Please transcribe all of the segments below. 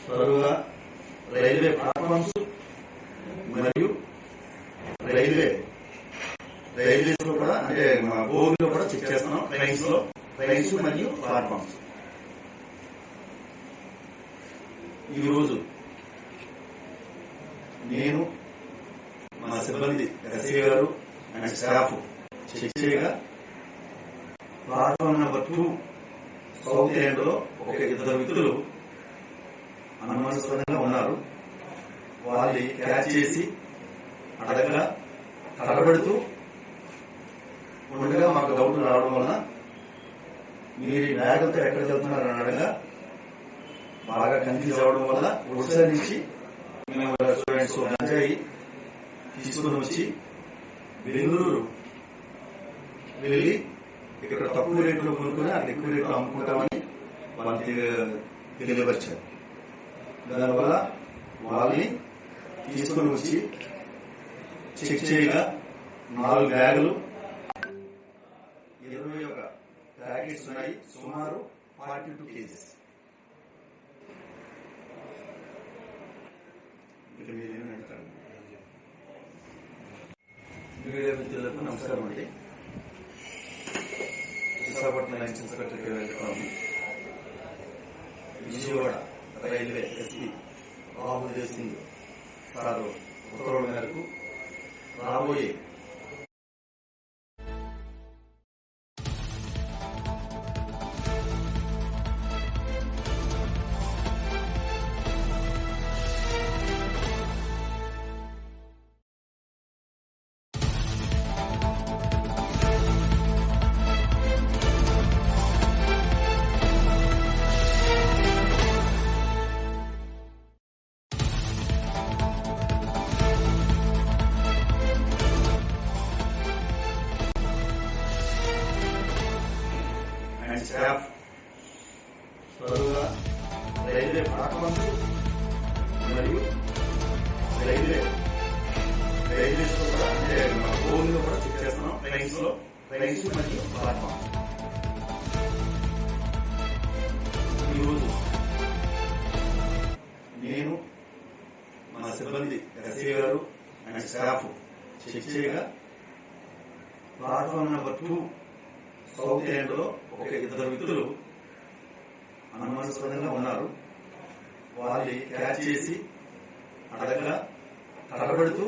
త్వరగా railway platforms మరియు railways లో కూడా అంటే బోగిలో కూడా చెక్ చేస్తున్నాం. ట్రైన్స్ మరియు ప్లాట్ఫామ్స్. ఈరోజు నేను మా సిబ్బంది ఎస్ఐ గారు అండ్ స్టాఫ్ చెక్ చేయగా ప్లాట్ఫామ్ నెంబర్ 2 సౌత్ ఎండ్ లో ఒక 2 వ్యక్తులు అనుమానాస్పదంగా ఉన్నారు. వాళ్ళని క్యాచ్ చేసి అడగగా తడబడుతూ ఉండగా మాకు డౌట్ రావడం వలన మీరు ఈ బ్యాగులతో ఎక్కడికి వెళ్తున్నారు అని అడగగా బాగా కన్ఫ్యూజ్ అవడం వల్ల ఒడిశా నుంచి మేము స్టూడెంట్స్ గంజాయి తీసుకుని వచ్చి బెంగళూరు వెళ్ళి ఇక్కడ తక్కువ రేట్లో కొనుక్కుని అక్కడ ఎక్కువ రేట్లో అమ్ముకుంటామని వాళ్ళకి తెలియపరిచారు. దానివల్ల వాళ్ళని తీసుకుని వచ్చి చెక్ చేయగా 4 బ్యాగులు 21 ప్యాకెట్స్ ఉన్నాయి. సుమారు 42 కేజీస్. మీడియా మిత్రులకు నమస్కారం అండి. Visakhapatnam lines inspector Venkataramu, Vijayawada railway SP Rahul Singh sir ఉత్తర్వుల మేరకు రాబోయే స్టాఫ్ త్వరగా రైల్వే ప్లాట్ఫామ్స్ మరియు రైల్వేస్ లో కూడా అంటే బోగిలో కూడా చెక్ చేస్తున్నాం. ట్రైన్స్ మరియు ప్లాట్ఫామ్స్. ఈరోజు నేను మా సిబ్బంది ఎస్ఐ గారు అండ్ స్టాఫ్ చెక్ చేయగా ప్లాట్ఫామ్ నెంబర్ 2 సౌత్ ఎండ్ లో ఒక 2 వ్యక్తులు అనుమానాస్పదంగా ఉన్నారు. వాళ్ళని క్యాచ్ చేసి అడగగా తడబడుతూ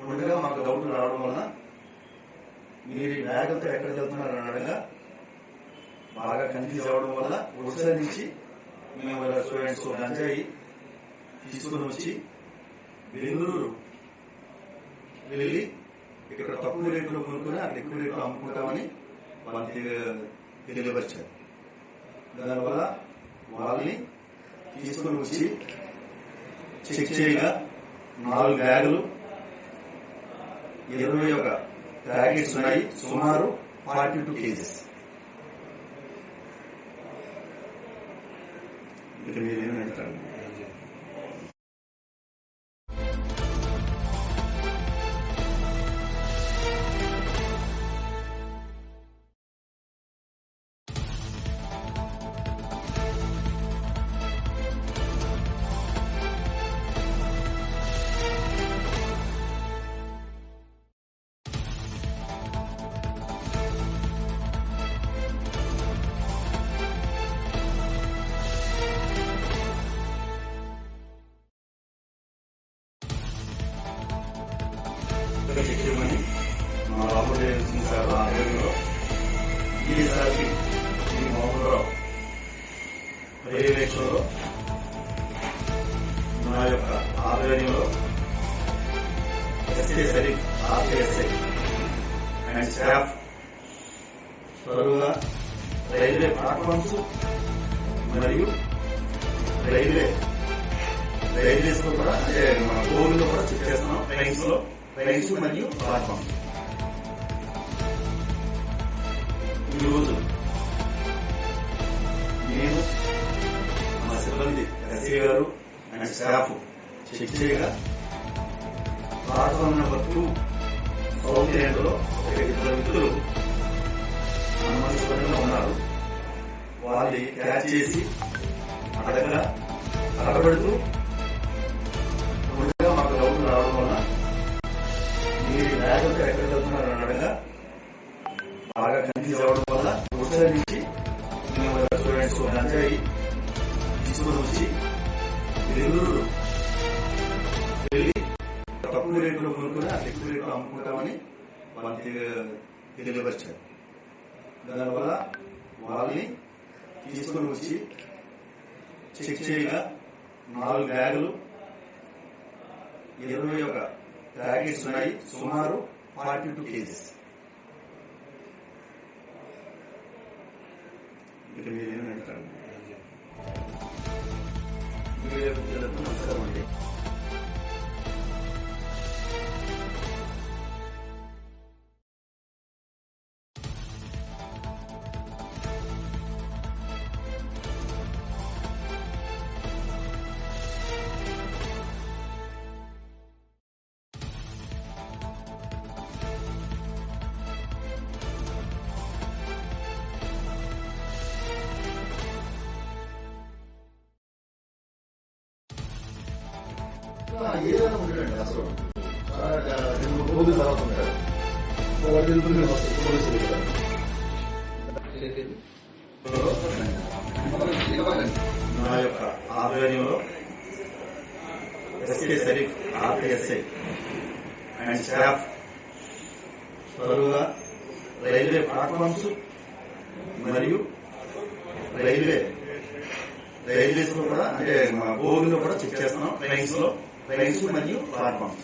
ఉండగా మాకు డౌట్ రావడం వలన మీరు ఈ బ్యాగులతో ఎక్కడికి వెళ్తున్నారు అని అడగగా బాగా కన్ఫ్యూజ్ అవడం వల్ల ఒడిశా నుంచి మేము స్టూడెంట్స్ గంజాయి తీసుకుని వచ్చి బెంగళూరు వెళ్ళి ఇక్కడ తక్కువ రేట్లో కొనుక్కుని అక్కడ ఎక్కువ రేట్లో అమ్ముకుంటామని వాళ్ళకి తెలియపరిచారు. దానివల్ల వాళ్ళని తీసుకుని వచ్చి చెక్ చేయగా 4 బ్యాగులు 21 ప్యాకెట్స్ ఉన్నాయి. సుమారు 42 కేజీస్. మీరేం అడుగుతారు? మా రాహుల్ సింగ్ సార్ ఆధ్వర్యంలో ఈసారి మోహన్రావు పర్యవేక్షణలో నా యొక్క ఆధ్వర్యంలో SI Salim RSI and staff త్వరగా రైల్వే ప్లాట్ఫామ్స్ మరియు రైల్వేస్ లో కూడా అంటే బోగిలో కూడా చెక్ చేస్తున్నాం. ట్రైన్స్ మరియు ప్లాట్ఫామ్స్. ఈరోజు నేను మా సిబ్బంది ఎస్ఐ గారు అండ్ స్టాఫ్ చెక్ చేయగా ప్లాట్ఫామ్ నెంబర్ 2 సౌత్ ఎండ్ లో ఒక 2 వ్యక్తులు అనుమానాస్పదంగా ఉన్నారు. వాళ్ళని క్యాచ్ చేసి అడగ అడగగా తడబడుతూ ముందుగా మాకు డౌట్లు రావడం వల్ల మీరు బ్యాగులతో ఎక్కడికి వెళ్తున్నారని అడగగా బాగా కన్ఫ్యూజ్ అవ్వడం వల్ల ఒకసారి నుంచి మేము స్టూడెంట్స్ గంజాయి తీసుకుని వచ్చి బెంగళూరు వెళ్ళి తక్కువ రేట్లో కొనుక్కుని ఆ ఎక్కువ రేట్లో అమ్ముకుంటామని వాళ్ళకి తెలియపరిచారు. దానివల్ల వాళ్ళని తీసుకుని వచ్చి చెక్ చేయగా 4 బ్యాగులు 21 ప్యాకెట్స్ ఉన్నాయి. సుమారు 42 కేజీస్. ఇక మీరేమని అంటారు? నమస్కారం అండి. ఏదైనా ఉంటాడండి అసలు 2-3 రోజుల తర్వాత ఉంటాడు. నా యొక్క ఆధ్వర్యంలో ఎస్కే షరీఫ్ ఆర్టీఎస్ఐ అండ్ స్టాఫ్ త్వరగా రైల్వే ప్లాట్ఫామ్స్ మరియు రైల్వేస్ లో కూడా అంటే బోగిలో కూడా చెక్ చేస్తున్నాం. ట్రైన్స్ మరియు ప్లాట్ఫామ్స్.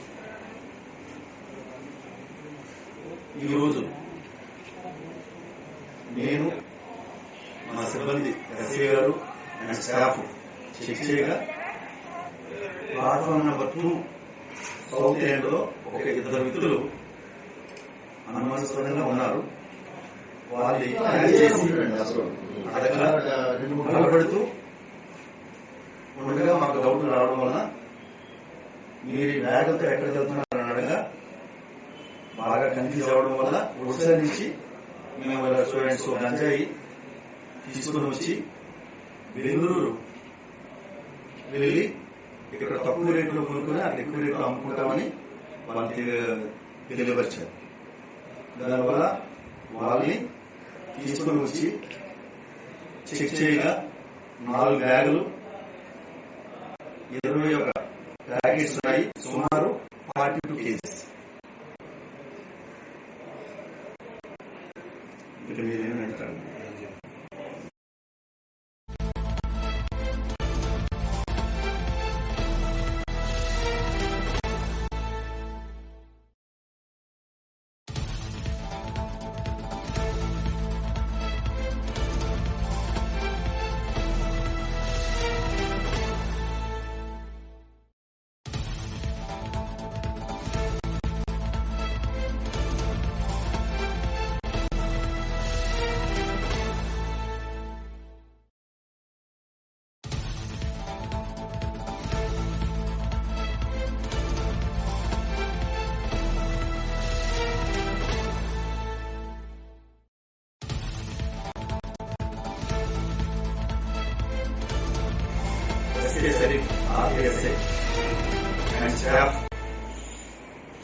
ఈరోజు నేను మా సిబ్బంది ఎస్ఐ గారు అండ్ స్టాఫ్ చెక్ చేయగా ప్లాట్ఫామ్ నెంబర్ 2 సౌత్ ఎండ్ లో ఒక 2 వ్యక్తులు అనుమానాస్పదంగా ఉన్నారు. వాళ్ళు అడగబడుతూ ఉండగా మాకు డౌట్లు రావడం వలన మీరు బ్యాగులతో ఎక్కడికి వెళ్తున్నారని అడగగా బాగా కన్ఫ్యూజ్ అవ్వడం వల్ల ఒకసారి నుంచి మేము స్టూడెంట్స్ గంజాయి తీసుకుని వచ్చి బెంగళూరు వెళ్ళి ఇక్కడ తక్కువ రేట్లో కొనుక్కుని అక్కడ ఎక్కువ రేట్లో అమ్ముకుంటామని వాళ్ళకి తెలియపరిచారు. దానివల్ల వాళ్ళని తీసుకుని వచ్చి చెక్ చేయగా 4 బ్యాగులు 21 ప్యాకెట్స్ ఉన్నాయి. సుమారు 42 కేజీస్. ఇక మీరేమని అంటారు? ఎస్కే షరీఫ్ ఆర్టీఎస్ఐ అండ్ స్టాఫ్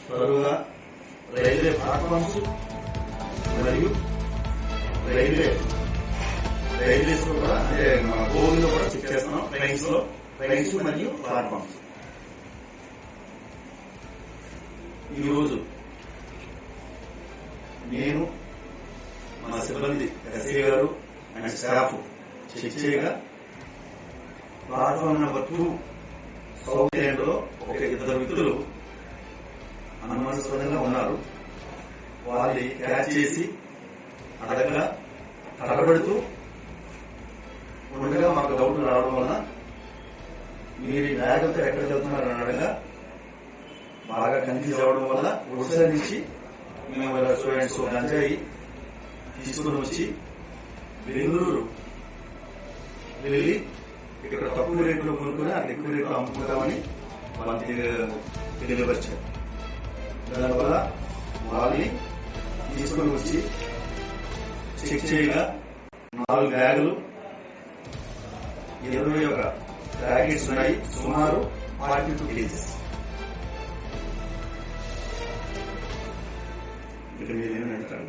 త్వరగా రైల్వే ప్లాట్ఫామ్స్ మరియు రైల్వేస్ లో కూడా అంటే బోగిలో కూడా చెక్ చేస్తున్నాం. ట్రైన్స్ మరియు ప్లాట్ఫామ్స్. ఈరోజు నేను మా సిబ్బంది ఎస్ఐ గారు అండ్ స్టాఫ్ చెక్ చేయగా ప్లాట్ఫామ్ నెంబర్ 2 సౌత్ ఎండ్ లో ఒక 2 వ్యక్తులు అనుమానాస్పదంగా ఉన్నారు. వాళ్ళని క్యాచ్ చేసి అడగగా తడబడుతూ ఉండగా మాకు డౌట్లు రావడం వలన మీరు బ్యాగులతో ఎక్కడికి వెళ్తున్నారని అడగగా బాగా కన్ఫ్యూజ్ అవ్వడం వల్ల ఒకసారి నుంచి మేము స్టూడెంట్స్ గంజాయి తీసుకుని వచ్చి బెంగళూరు వెళ్ళి ఇక్కడ తక్కువ రేట్లో కొనుక్కుని అక్కడ ఎక్కువ రేట్లో అమ్ముకుంటామని వాళ్ళకి తెలియపరిచారు. దానివల్ల వాళ్ళని తీసుకుని వచ్చి చెక్ చేయగా 4 బ్యాగులు 21 బ్రాకెట్స్ ఉన్నాయి, సుమారు 42 పేజెస్. ఇక్కడ మీరు ఏమని అడుగుతారు?